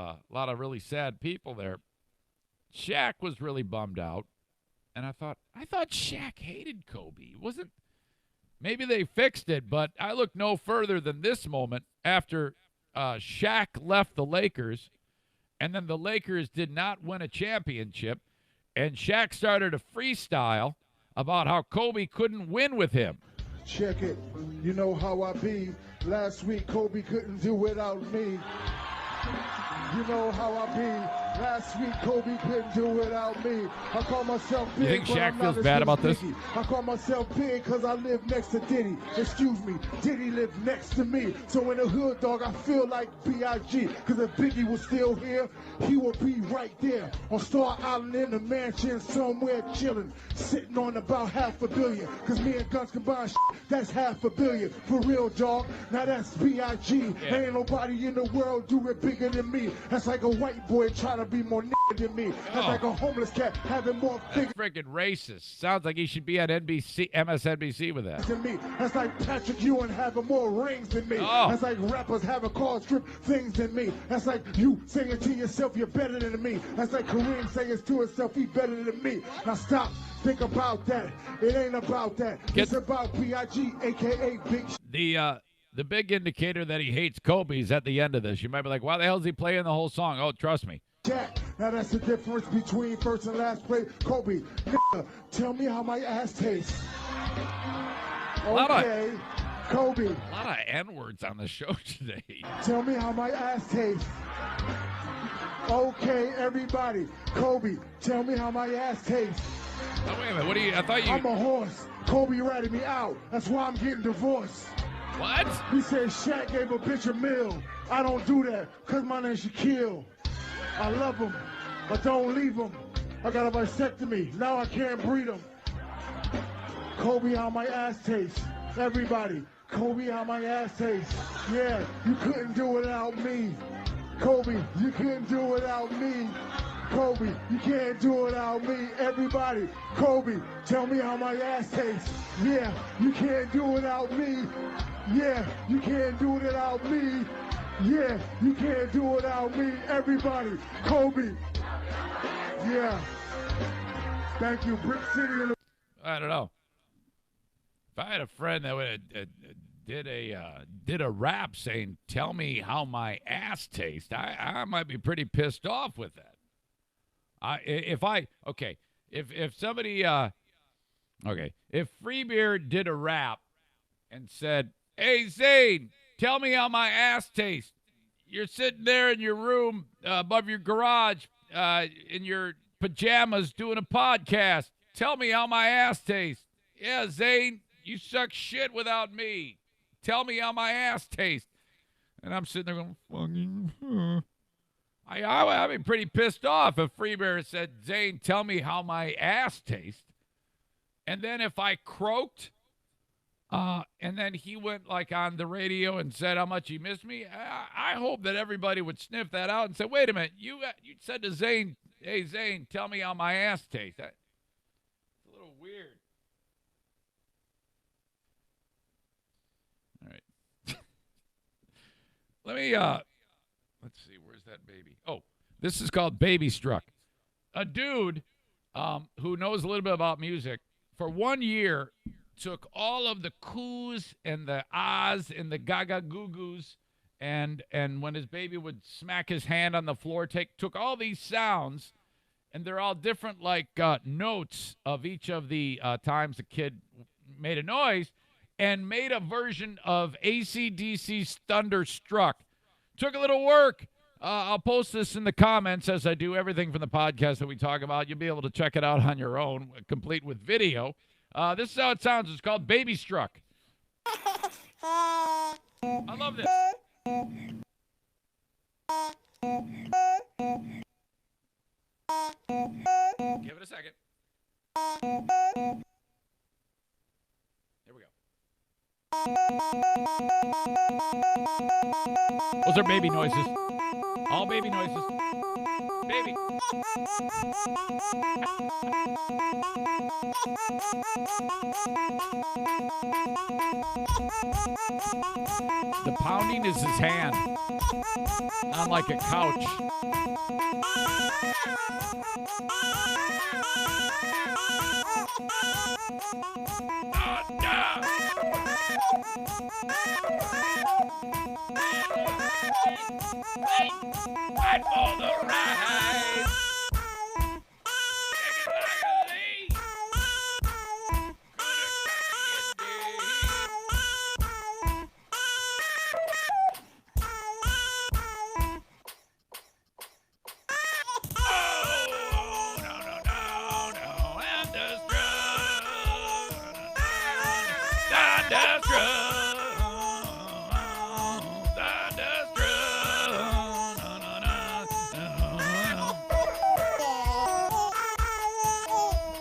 really sad people there. Shaq was really bummed out, and I thought Shaq hated Kobe. Maybe they fixed it, but I look no further than this moment after Shaq left the Lakers, and then the Lakers did not win a championship, and Shaq started a freestyle about how Kobe couldn't win with him. Check it. You know how I be. Last week, Kobe couldn't do without me. You know how I be. Last week, Kobe couldn't do without me. I call myself big. You think Shaq feels bad about this? I call myself big because I live next to Diddy. Excuse me, Diddy lived next to me. So in the hood, dog, I feel like B.I.G. Because if Biggie was still here, he would be right there on Star Island in the mansion somewhere chilling, sitting on about $500 million. Because me and Guns combined, that's $500 million. For real, dog. Now that's B.I.G. Yeah. Ain't nobody in the world do it bigger than me. That's like a white boy trying to be more than me. That's like a homeless cat having more That's freaking racist. Sounds like he should be at MSNBC with that. than me. That's like Patrick Ewing having more rings than me. Oh. That's like rappers having car strip things than me. That's like you saying to yourself you're better than me. That's like Kareem saying to himself he's better than me. Now stop. Think about that. It ain't about that. It's about B.I.G. a.k.a. Big. The big indicator that he hates Kobe is at the end of this. You might be like, why the hell is he playing the whole song? Oh, trust me. Jack, Now that's the difference between first and last place. Kobe, nigga, tell me how my ass tastes. Okay, Kobe. A lot of N-words on the show today. Tell me how my ass tastes. Okay, everybody. Kobe, tell me how my ass tastes. Oh, wait a minute. What do you? I thought you. I'm a horse. Kobe ratted me out. That's why I'm getting divorced. What? He said Shaq gave a bitch a meal. I don't do that because my name's Shaquille. I love him, but don't leave him. I got a vasectomy. Now I can't breed him. Kobe, how my ass tastes. Everybody, Kobe, how my ass tastes. Yeah, you couldn't do it without me. Kobe, you couldn't do it without me. Kobe, you can't do it without me. Everybody, Kobe, tell me how my ass tastes. Yeah, you can't do it without me. Yeah, you can't do it without me. Yeah, you can't do it without me. Everybody, Kobe. Yeah. Thank you, Brick City. I don't know. If I had a friend that would did a rap saying, "Tell me how my ass tastes," I might be pretty pissed off with that. If Freebeard did a rap and said, "Hey Zane, tell me how my ass tastes. You're sitting there in your room above your garage in your pajamas doing a podcast. Tell me how my ass tastes." Yeah, Zane, you suck shit without me. Tell me how my ass tastes. And I'm sitting there going, fucking. I'd be pretty pissed off if Freebear said, "Zane, tell me how my ass tastes." And then if I croaked, and then he went like on the radio and said how much he missed me, I hope that everybody would sniff that out and say, "Wait a minute, you said to Zane, hey Zane, tell me how my ass tastes." That's a little weird. All right. Let me let's see, where's that baby? Oh, this is called Baby Struck. A dude who knows a little bit about music for 1 year took all of the coos and the ahs and the gaga goo goos, and when his baby would smack his hand on the floor, took all these sounds, and they're all different like notes of each of the times the kid made a noise, and made a version of AC/DC's Thunderstruck. Took a little work. I'll post this in the comments as I do everything from the podcast that we talk about. You'll be able to check it out on your own, complete with video. This is how it sounds. It's called Baby Struck. I love this. Give it a second. Here we go. Those are baby noises. All baby noises. Baby. The pounding is his hand on like a couch. Fight for the ride.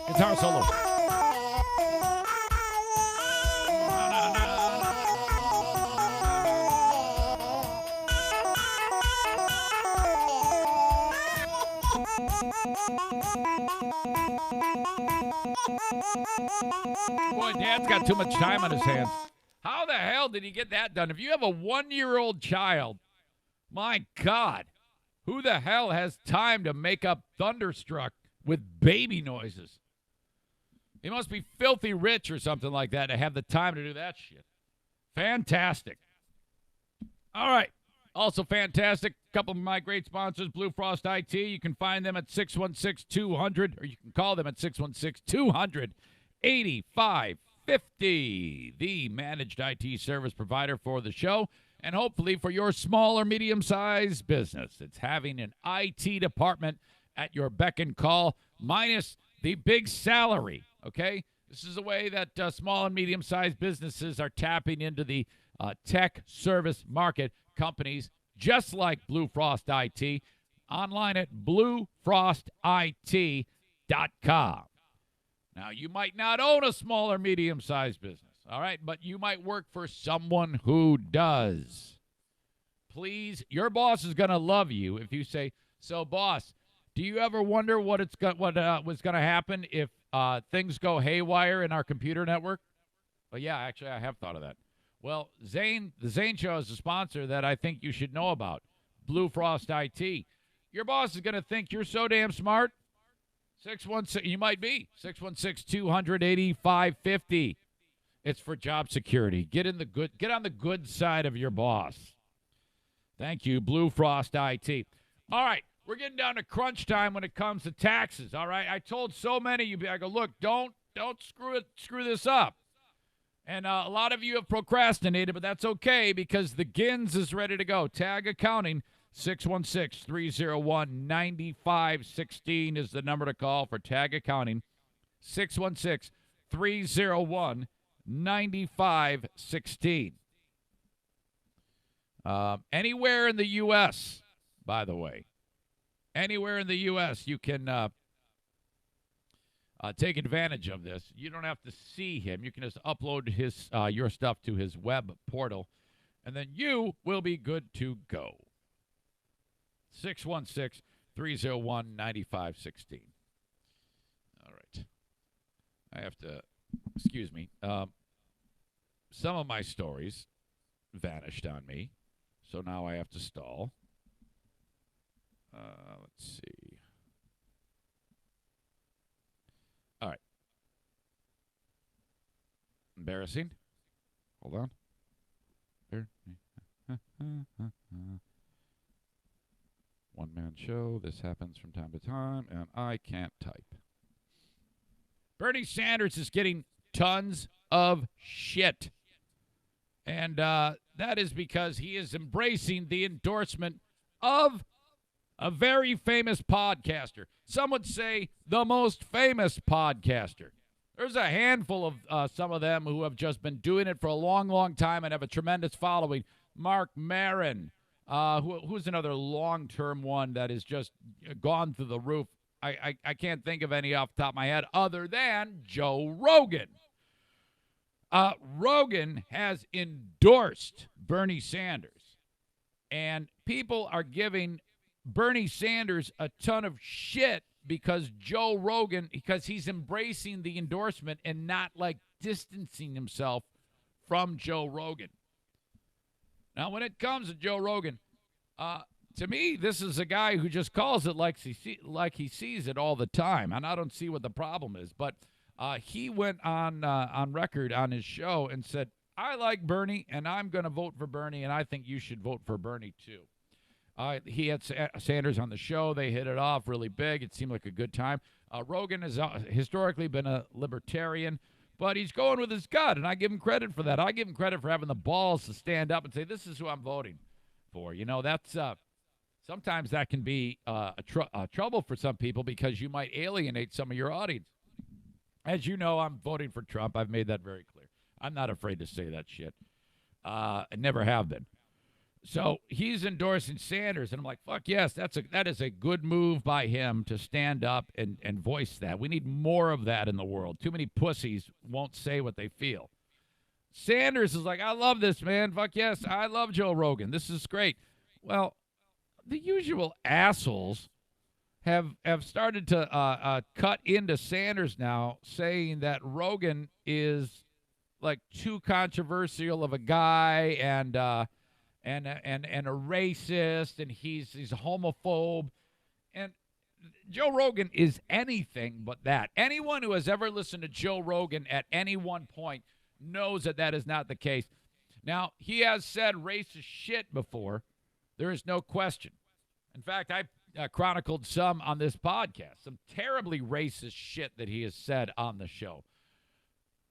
Guitar solo. Boy, Dad's got too much time on his hands. How the hell did he get that done? If you have a 1-year-old child, my God, who the hell has time to make up Thunderstruck with baby noises? He must be filthy rich or something like that to have the time to do that shit. Fantastic. All right. Also fantastic. couple of my great sponsors, Blue Frost IT. You can find them at 616-200, or you can call them at 616-200-8550, the managed IT service provider for the show, and hopefully for your small or medium-sized business. It's having an IT department at your beck and call, minus the big salary, okay? This is a way that small and medium-sized businesses are tapping into the tech service market. Companies just like Blue Frost IT, online at bluefrostit.com. Now, you might not own a small or medium-sized business, all right, but you might work for someone who does. Please, your boss is going to love you if you say, so, boss, do you ever wonder what was going to happen if things go haywire in our computer network? Well, yeah, actually, I have thought of that. Well, the Zane Show is a sponsor that I think you should know about, Blue Frost IT. Your boss is going to think you're so damn smart. 616, you might be. 616-200-8550. It's for job security. Get on the good side of your boss. Thank you, Blue Frost IT. All right, we're getting down to crunch time when it comes to taxes. All right, I told so many of you, I go, look, don't screw this up. And a lot of you have procrastinated, but that's okay because the GINS is ready to go. Tag Accounting, 616-301-9516 is the number to call for Tag Accounting, 616-301-9516. Anywhere in the U.S., by the way, anywhere in the U.S., you can take advantage of this. You don't have to see him. You can just upload your stuff to his web portal, and then you will be good to go. 616-301-9516. All right. I have to, excuse me. Some of my stories vanished on me, so now I have to stall. Let's see. All right. Embarrassing. Hold on. Here. One-man show. This happens from time to time, and I can't type. Bernie Sanders is getting tons of shit. And that is because he is embracing the endorsement of a very famous podcaster. Some would say the most famous podcaster. There's a handful of some of them who have just been doing it for a long, long time and have a tremendous following. Mark Maron, who's another long-term one that has just gone through the roof. I can't think of any off the top of my head other than Joe Rogan. Rogan has endorsed Bernie Sanders, and people are giving Bernie Sanders a ton of shit because Joe Rogan, because he's embracing the endorsement and not like distancing himself from Joe Rogan. Now, when it comes to Joe Rogan, to me, this is a guy who just calls it like he sees it all the time, and I don't see what the problem is. But he went on record on his show and said, I like Bernie, and I'm going to vote for Bernie, and I think you should vote for Bernie too. He had Sanders on the show. They hit it off really big. It seemed like a good time. Rogan has historically been a libertarian, but he's going with his gut, and I give him credit for that. I give him credit for having the balls to stand up and say, this is who I'm voting for. You know, that's sometimes that can be trouble for some people because you might alienate some of your audience. As you know, I'm voting for Trump. I've made that very clear. I'm not afraid to say that shit. I never have been. So he's endorsing Sanders, and I'm like, fuck yes, that is a good move by him to stand up and voice that. We need more of that in the world. Too many pussies won't say what they feel. Sanders is like, I love this, man. Fuck yes, I love Joe Rogan. This is great. Well, the usual assholes have started to cut into Sanders now, saying that Rogan is like too controversial of a guy and a racist, and he's a homophobe. And Joe Rogan is anything but that. Anyone who has ever listened to Joe Rogan at any one point knows that that is not the case. Now, he has said racist shit before. There is no question. In fact, I chronicled some on this podcast, some terribly racist shit that he has said on the show.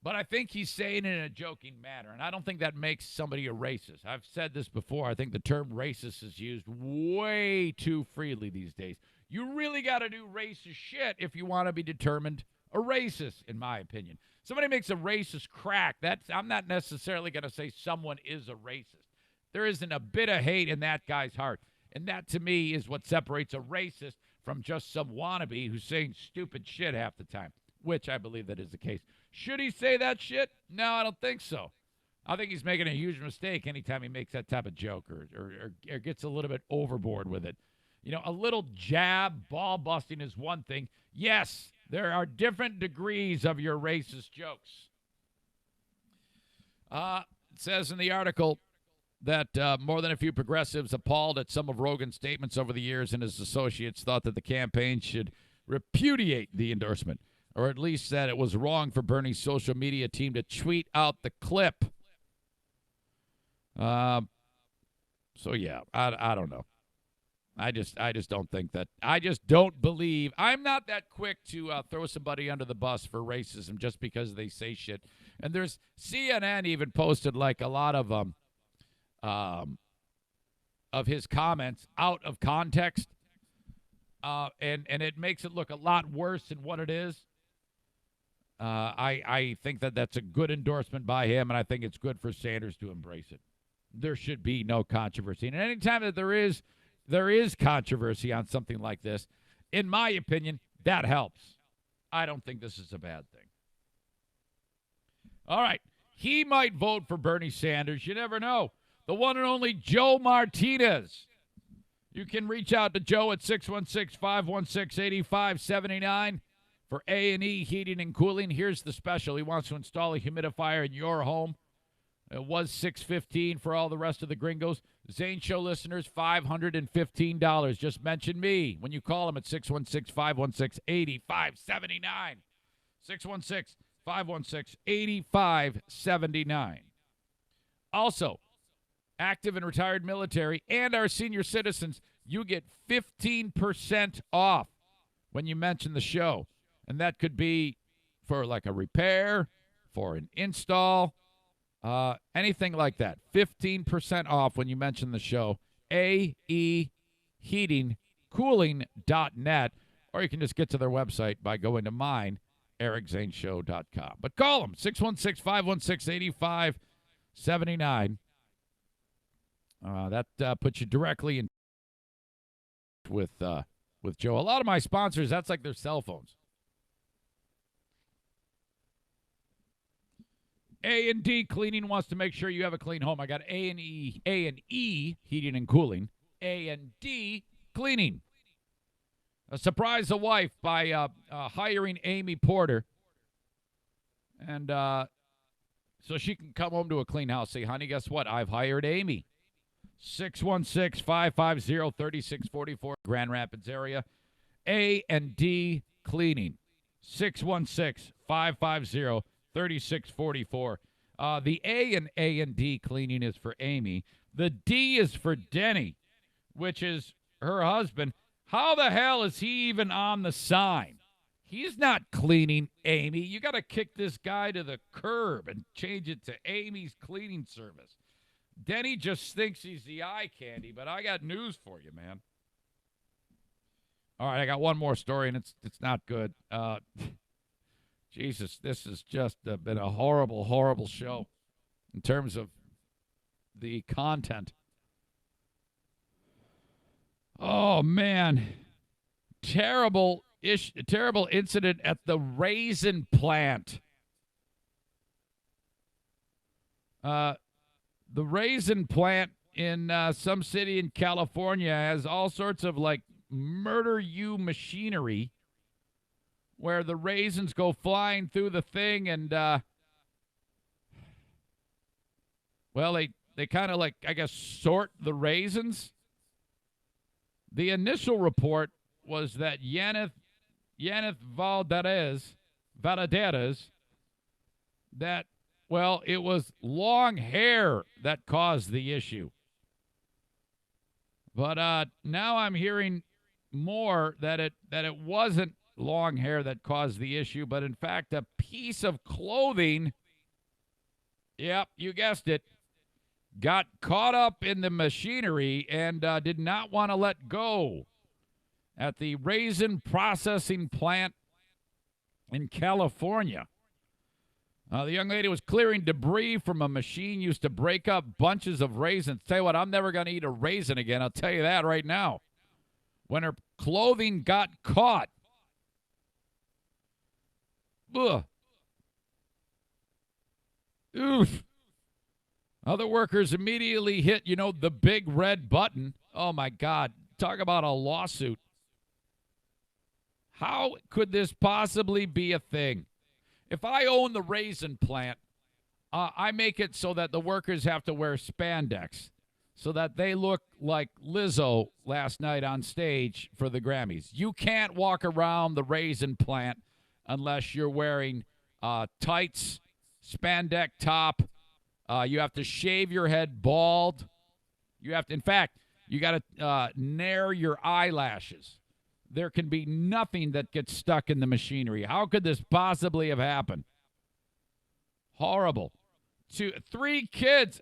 But I think he's saying it in a joking manner, and I don't think that makes somebody a racist. I've said this before. I think the term racist is used way too freely these days. You really got to do racist shit if you want to be determined a racist, in my opinion. Somebody makes a racist crack, I'm not necessarily going to say someone is a racist. There isn't a bit of hate in that guy's heart. And that, to me, is what separates a racist from just some wannabe who's saying stupid shit half the time, which I believe that is the case. Should he say that shit? No, I don't think so. I think he's making a huge mistake anytime he makes that type of joke or gets a little bit overboard with it. You know, a little jab, ball busting is one thing. Yes, there are different degrees of your racist jokes. It says in the article that more than a few progressives appalled at some of Rogan's statements over the years, and his associates thought that the campaign should repudiate the endorsement, or at least that it was wrong for Bernie's social media team to tweet out the clip. So, yeah, I don't know. I just don't think that. I just don't believe. I'm not that quick to throw somebody under the bus for racism just because they say shit. And there's CNN even posted like a lot of his comments out of context, and it makes it look a lot worse than what it is. I think that that's a good endorsement by him, and I think it's good for Sanders to embrace it. There should be no controversy. And anytime that there is controversy on something like this, in my opinion, that helps. I don't think this is a bad thing. All right. He might vote for Bernie Sanders. You never know. The one and only Joe Martinez. You can reach out to Joe at 616-516-8579 for A&E Heating and Cooling. Here's the special. He wants to install a humidifier in your home. It was $615 for all the rest of the gringos. Zane Show listeners, $515. Just mention me when you call him at 616-516-8579. 616-516-8579. Also, active and retired military and our senior citizens, you get 15% off when you mention the show. And that could be for like a repair, for an install, anything like that. 15% off when you mention the show. aeheatingcooling.net, or you can just get to their website by going to mine, ericzaneshow.com. But call them, 616-516-8579. That puts you directly in with Joe. A lot of my sponsors, that's like their cell phones. A&D Cleaning wants to make sure you have a clean home. I got A&E Heating and Cooling. A&D Cleaning. Surprise the wife by hiring Amy Porter. And so she can come home to a clean house. Say, honey, guess what? I've hired Amy. 616-550-3644, Grand Rapids area. A&D Cleaning. 616-550-3644. The A in A&D Cleaning is for Amy. The D is for Denny, which is her husband. How the hell is he even on the sign? He's not cleaning Amy. You got to kick this guy to the curb and change it to Amy's Cleaning Service. Denny just thinks he's the eye candy, but I got news for you, man. All right, I got one more story, and it's not good. Jesus, this has just been a horrible, horrible show in terms of the content. Oh, man. Terrible incident at the raisin plant. The raisin plant in some city in California has all sorts of, like, murder you machinery where the raisins go flying through the thing and, well, they kind of, like, I guess, sort the raisins. The initial report was that Yaneth Valdez, that, well, it was long hair that caused the issue. But now I'm hearing more that it wasn't long hair that caused the issue, but in fact a piece of clothing, yep, you guessed it, got caught up in the machinery and did not want to let go at the raisin processing plant in California. The young lady was clearing debris from a machine used to break up bunches of raisins. Tell you what, I'm never going to eat a raisin again. I'll tell you that right now. When her clothing got caught. Ugh. Oof. Other workers immediately hit, the big red button. Oh, my God. Talk about a lawsuit. How could this possibly be a thing? If I own the raisin plant, I make it so that the workers have to wear spandex so that they look like Lizzo last night on stage for the Grammys. You can't walk around the raisin plant unless you're wearing tights, spandex top. You have to shave your head bald. You got to nair your eyelashes. There can be nothing that gets stuck in the machinery. How could this possibly have happened? Horrible. 3 kids.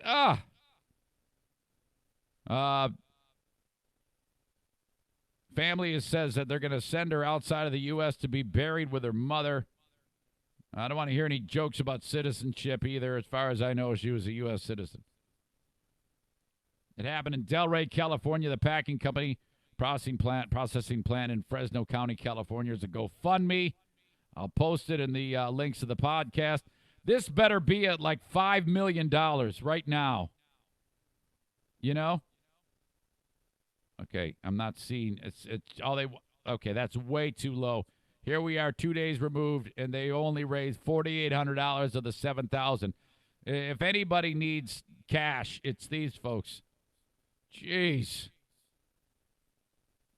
Family says that they're going to send her outside of the U.S. to be buried with her mother. I don't want to hear any jokes about citizenship either. As far as I know, she was a U.S. citizen. It happened in Delray, California. The packing company processing plant in Fresno County, California. Is a GoFundMe. I'll post it in the links to the podcast. This better be at like $5 million right now. Okay, I'm not seeing. It's all they. Okay, that's way too low. Here we are, 2 days removed, and they only raised $4,800 of the $7,000. If anybody needs cash, it's these folks. Jeez.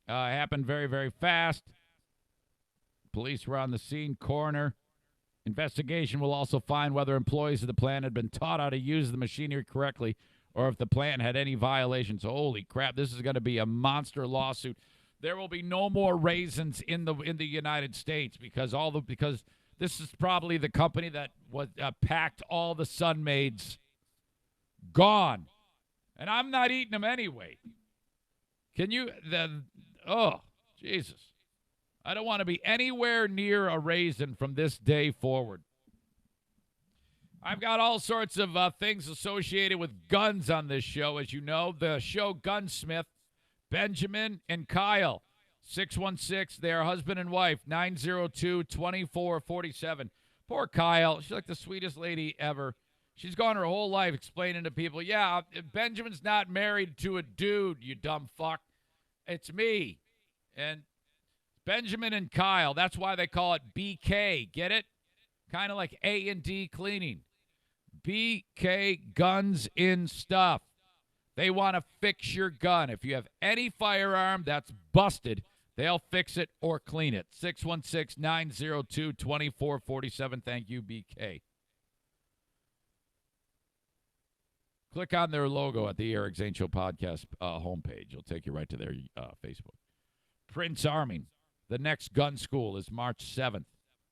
Happened very, very fast. Police were on the scene. Coroner. Investigation will also find whether employees of the plant had been taught how to use the machinery correctly or if the plant had any violations. Holy crap, this is going to be a monster lawsuit. There will be no more raisins in the United States because this is probably the company that was packed all the Sunmaids. Gone. And I'm not eating them anyway. Can you oh, Jesus. I don't want to be anywhere near a raisin from this day forward. I've got all sorts of things associated with guns on this show, as you know. The show Gunsmith, Benjamin and Kyle, 616, they are husband and wife, 902-2447. Poor Kyle. She's like the sweetest lady ever. She's gone her whole life explaining to people, yeah, Benjamin's not married to a dude, you dumb fuck. It's me. And Benjamin and Kyle, that's why they call it BK. Get it? Kind of like A&D cleaning. BK Guns in Stuff. They want to fix your gun. If you have any firearm that's busted, they'll fix it or clean it. 616-902-2447. Thank you, BK. Click on their logo at the Eric Zane Show Podcast homepage. It'll take you right to their Facebook. Prince Army. The next gun school is March 7th.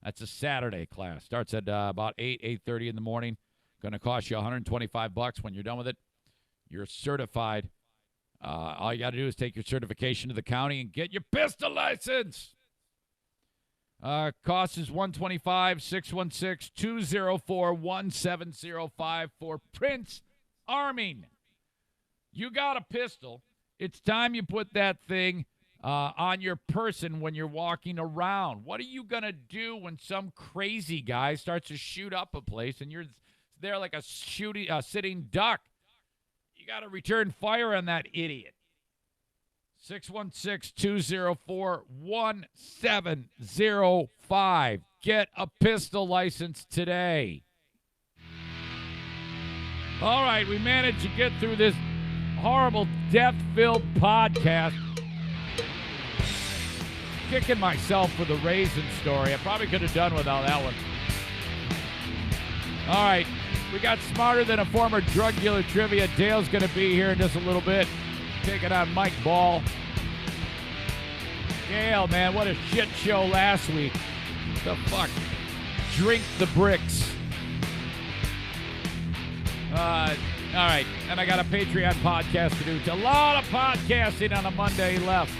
That's a Saturday class. Starts at about 8:30 in the morning. Going to cost you $125 when you're done with it. You're certified. All you got to do is take your certification to the county and get your pistol license. Cost is $125. 616-204-1705 for Prince Arming. You got a pistol. It's time you put that thing on your person when you're walking around. What are you going to do when some crazy guy starts to shoot up a place and you're there like a sitting duck? You got to return fire on that idiot. 616-204-1705. Get a pistol license today. All right, we managed to get through this horrible, death-filled podcast. Kicking myself for the raisin story. I probably could have done without that one. All right, we got Smarter Than a Former Drug Dealer trivia. Dale's going to be here in just a little bit. taking on Mike Ball. Gail, man, what a shit show last week. The fuck? Drink the bricks. All right, and I got a Patreon podcast to do. It's a lot of podcasting on a Monday left.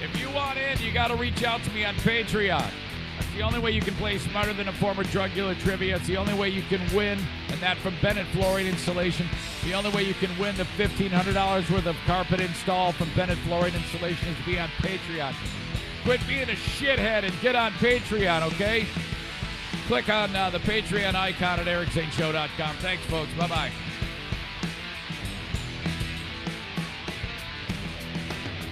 If you want in, you got to reach out to me on Patreon. That's the only way you can play Smarter Than a Former Drug Dealer Trivia. It's the only way you can win, and that from Bennett Flooring Installation. The only way you can win the $1,500 worth of carpet install from Bennett Flooring Installation is to be on Patreon. Quit being a shithead and get on Patreon, okay? Click on the Patreon icon at ericzaneshow.com. Thanks, folks. Bye-bye.